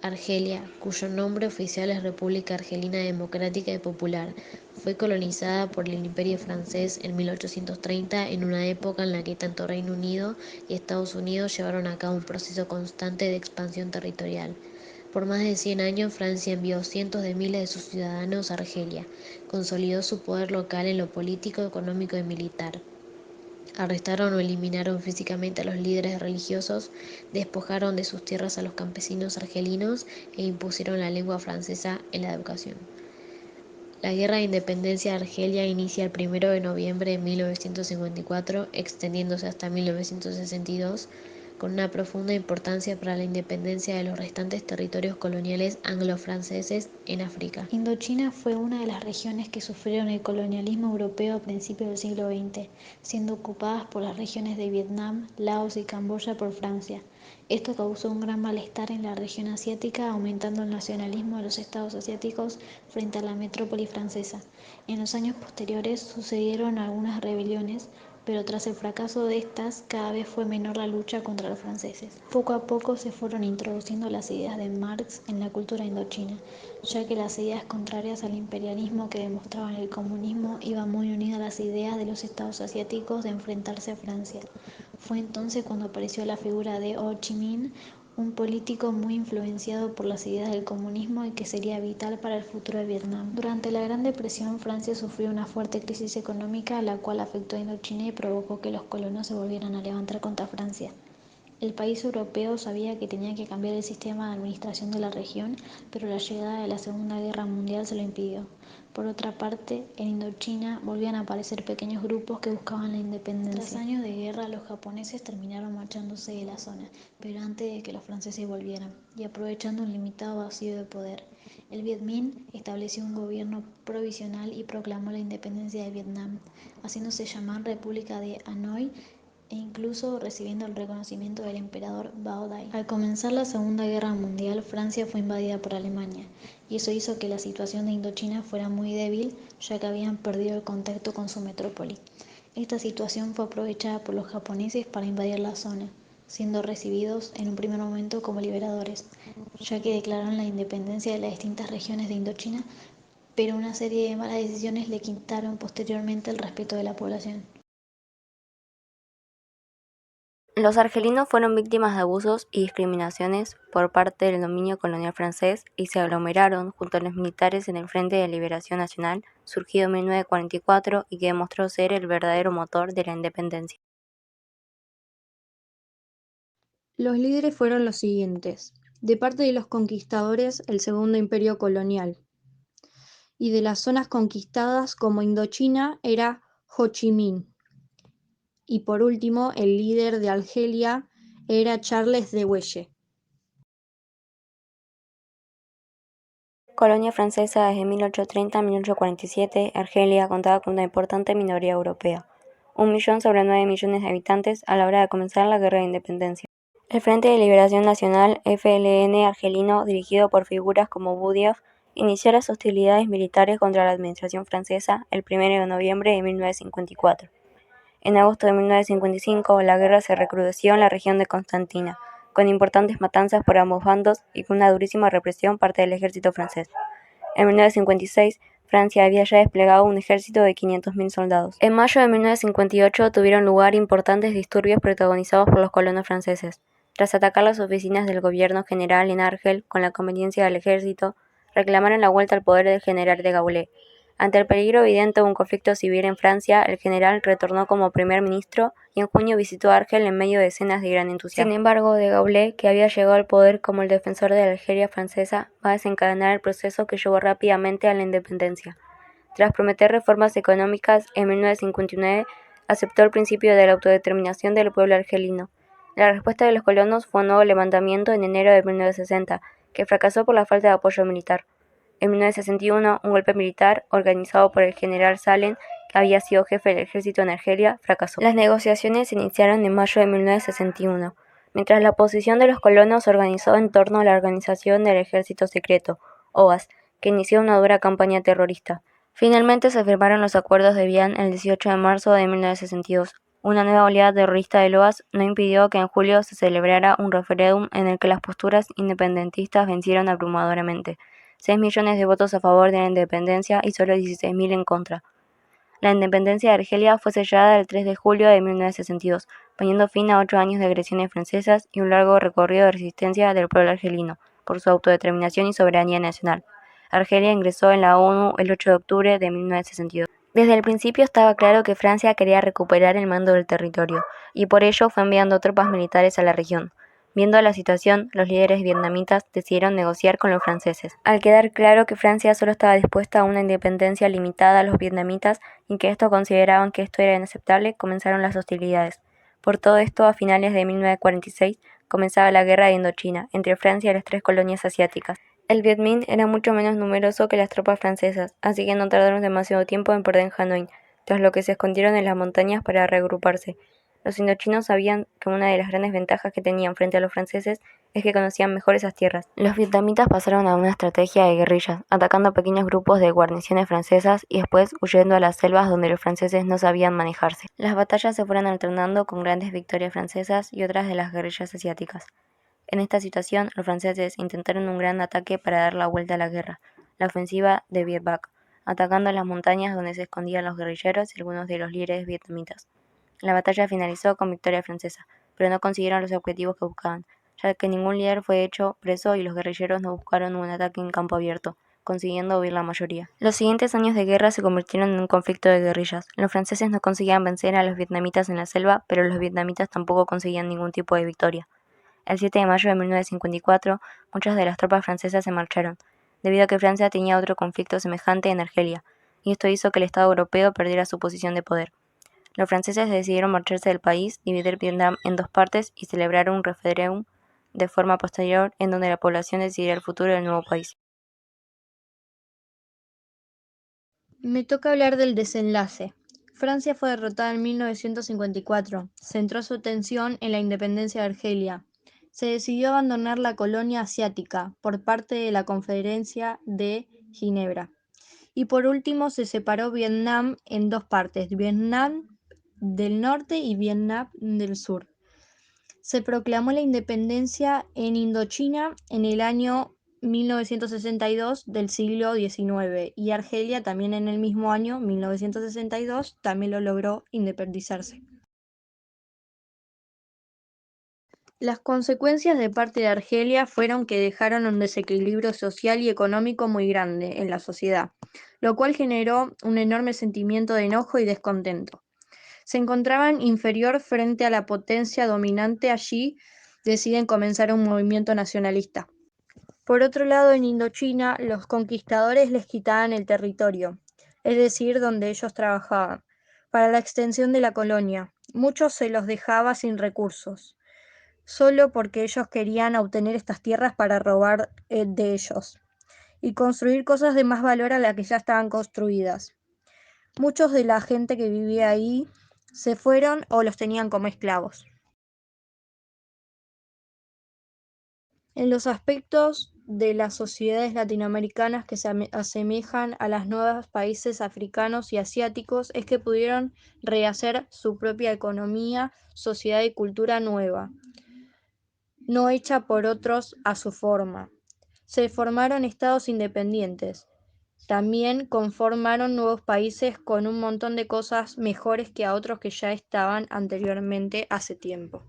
Argelia, cuyo nombre oficial es República Argelina Democrática y Popular, fue colonizada por el Imperio francés en 1830, en una época en la que tanto Reino Unido y Estados Unidos llevaron a cabo un proceso constante de expansión territorial. Por más de 100 años, Francia envió cientos de miles de sus ciudadanos a Argelia, consolidó su poder local en lo político, económico y militar. Arrestaron o eliminaron físicamente a los líderes religiosos, despojaron de sus tierras a los campesinos argelinos e impusieron la lengua francesa en la educación. La Guerra de Independencia de Argelia inicia el 1 de noviembre de 1954, extendiéndose hasta 1962, con una profunda importancia para la independencia de los restantes territorios coloniales anglo-franceses en África. Indochina fue una de las regiones que sufrieron el colonialismo europeo a principios del siglo XX, siendo ocupadas por las regiones de Vietnam, Laos y Camboya por Francia. Esto causó un gran malestar en la región asiática, aumentando el nacionalismo de los estados asiáticos frente a la metrópoli francesa. En los años posteriores sucedieron algunas rebeliones, pero tras el fracaso de estas, cada vez fue menor la lucha contra los franceses. Poco a poco se fueron introduciendo las ideas de Marx en la cultura indochina, ya que las ideas contrarias al imperialismo que demostraban el comunismo iban muy unidas a las ideas de los estados asiáticos de enfrentarse a Francia. Fue entonces cuando apareció la figura de Ho Chi Minh, un político muy influenciado por las ideas del comunismo y que sería vital para el futuro de Vietnam. Durante la Gran Depresión, Francia sufrió una fuerte crisis económica, la cual afectó a Indochina y provocó que los colonos se volvieran a levantar contra Francia. El país europeo sabía que tenía que cambiar el sistema de administración de la región, pero la llegada de la Segunda Guerra Mundial se lo impidió. Por otra parte, en Indochina volvían a aparecer pequeños grupos que buscaban la independencia. Tras años de guerra, los japoneses terminaron marchándose de la zona, pero antes de que los franceses volvieran, y aprovechando un limitado vacío de poder. El Viet Minh estableció un gobierno provisional y proclamó la independencia de Vietnam, haciéndose llamar República de Hanoi e incluso recibiendo el reconocimiento del emperador Bao Dai. Al comenzar la Segunda Guerra Mundial, Francia fue invadida por Alemania, y eso hizo que la situación de Indochina fuera muy débil, ya que habían perdido el contacto con su metrópoli. Esta situación fue aprovechada por los japoneses para invadir la zona, siendo recibidos en un primer momento como liberadores, ya que declararon la independencia de las distintas regiones de Indochina, pero una serie de malas decisiones le quitaron posteriormente el respeto de la población. Los argelinos fueron víctimas de abusos y discriminaciones por parte del dominio colonial francés y se aglomeraron junto a los militares en el Frente de Liberación Nacional, surgido en 1944 y que demostró ser el verdadero motor de la independencia. Los líderes fueron los siguientes: de parte de los conquistadores, el Segundo Imperio Colonial, y de las zonas conquistadas como Indochina era Ho Chi Minh. Y por último, el líder de Argelia era Charles de Gaulle. Colonia francesa desde 1830 a 1847, Argelia contaba con una importante minoría europea, 1 millón sobre 9 millones de habitantes a la hora de comenzar la Guerra de Independencia. El Frente de Liberación Nacional, FLN argelino, dirigido por figuras como Boudiaf, inició las hostilidades militares contra la administración francesa el 1 de noviembre de 1954. En agosto de 1955, la guerra se recrudeció en la región de Constantina, con importantes matanzas por ambos bandos y con una durísima represión parte del ejército francés. En 1956, Francia había ya desplegado un ejército de 500.000 soldados. En mayo de 1958 tuvieron lugar importantes disturbios protagonizados por los colonos franceses. Tras atacar las oficinas del gobierno general en Argel con la conveniencia del ejército, reclamaron la vuelta al poder del general de Gaulle. Ante el peligro evidente de un conflicto civil en Francia, el general retornó como primer ministro y en junio visitó Argel en medio de escenas de gran entusiasmo. Sin embargo, de Gaulle, que había llegado al poder como el defensor de la Argelia francesa, va a desencadenar el proceso que llevó rápidamente a la independencia. Tras prometer reformas económicas, en 1959 aceptó el principio de la autodeterminación del pueblo argelino. La respuesta de los colonos fue un nuevo levantamiento en enero de 1960, que fracasó por la falta de apoyo militar. En 1961, un golpe militar, organizado por el general Salem, que había sido jefe del ejército en Argelia, fracasó. Las negociaciones se iniciaron en mayo de 1961, mientras la oposición de los colonos se organizó en torno a la organización del Ejército Secreto, OAS, que inició una dura campaña terrorista. Finalmente se firmaron los acuerdos de Vian el 18 de marzo de 1962. Una nueva oleada terrorista de loas no impidió que en julio se celebrara un referéndum en el que las posturas independentistas vencieron abrumadoramente: 6 millones de votos a favor de la independencia y solo 16.000 en contra. La independencia de Argelia fue sellada el 3 de julio de 1962, poniendo fin a 8 años de agresiones francesas y un largo recorrido de resistencia del pueblo argelino por su autodeterminación y soberanía nacional. Argelia ingresó en la ONU el 8 de octubre de 1962. Desde el principio estaba claro que Francia quería recuperar el mando del territorio, y por ello fue enviando tropas militares a la región. Viendo la situación, los líderes vietnamitas decidieron negociar con los franceses. Al quedar claro que Francia solo estaba dispuesta a una independencia limitada a los vietnamitas y que estos consideraban que esto era inaceptable, comenzaron las hostilidades. Por todo esto, a finales de 1946 comenzaba la Guerra de Indochina entre Francia y las 3 colonias asiáticas. El Viet Minh era mucho menos numeroso que las tropas francesas, así que no tardaron demasiado tiempo en perder Hanoi, tras lo que se escondieron en las montañas para reagruparse. Los indochinos sabían que una de las grandes ventajas que tenían frente a los franceses es que conocían mejor esas tierras. Los vietnamitas pasaron a una estrategia de guerrillas, atacando pequeños grupos de guarniciones francesas y después huyendo a las selvas donde los franceses no sabían manejarse. Las batallas se fueron alternando con grandes victorias francesas y otras de las guerrillas asiáticas. En esta situación, los franceses intentaron un gran ataque para dar la vuelta a la guerra, la ofensiva de Viet Bac, atacando las montañas donde se escondían los guerrilleros y algunos de los líderes vietnamitas. La batalla finalizó con victoria francesa, pero no consiguieron los objetivos que buscaban, ya que ningún líder fue hecho preso y los guerrilleros no buscaron un ataque en campo abierto, consiguiendo huir la mayoría. Los siguientes años de guerra se convirtieron en un conflicto de guerrillas. Los franceses no conseguían vencer a los vietnamitas en la selva, pero los vietnamitas tampoco conseguían ningún tipo de victoria. El 7 de mayo de 1954, muchas de las tropas francesas se marcharon, debido a que Francia tenía otro conflicto semejante en Argelia, y esto hizo que el Estado europeo perdiera su posición de poder. Los franceses decidieron marcharse del país, dividir Vietnam en dos partes y celebrar un referéndum de forma posterior en donde la población decidiera el futuro del nuevo país. Me toca hablar del desenlace. Francia fue derrotada en 1954. Centró su atención en la independencia de Argelia. Se decidió abandonar la colonia asiática por parte de la Conferencia de Ginebra. Y por último se separó Vietnam en dos partes, Vietnam del Norte y Vietnam del Sur. Se proclamó la independencia en Indochina en el año 1962 del siglo XIX y Argelia también en el mismo año 1962 también lo logró independizarse. Las consecuencias de parte de Argelia fueron que dejaron un desequilibrio social y económico muy grande en la sociedad, lo cual generó un enorme sentimiento de enojo y descontento. Se encontraban inferior frente a la potencia dominante allí, deciden comenzar un movimiento nacionalista. Por otro lado, en Indochina, los conquistadores les quitaban el territorio, es decir, donde ellos trabajaban, para la extensión de la colonia. Muchos se los dejaba sin recursos, solo porque ellos querían obtener estas tierras para robar de ellos y construir cosas de más valor a las que ya estaban construidas. Muchos de la gente que vivía ahí se fueron o los tenían como esclavos. En los aspectos de las sociedades latinoamericanas que se asemejan a los nuevos países africanos y asiáticos es que pudieron rehacer su propia economía, sociedad y cultura nueva, no hecha por otros a su forma. Se formaron estados independientes. También conformaron nuevos países con un montón de cosas mejores que a otros que ya estaban anteriormente hace tiempo.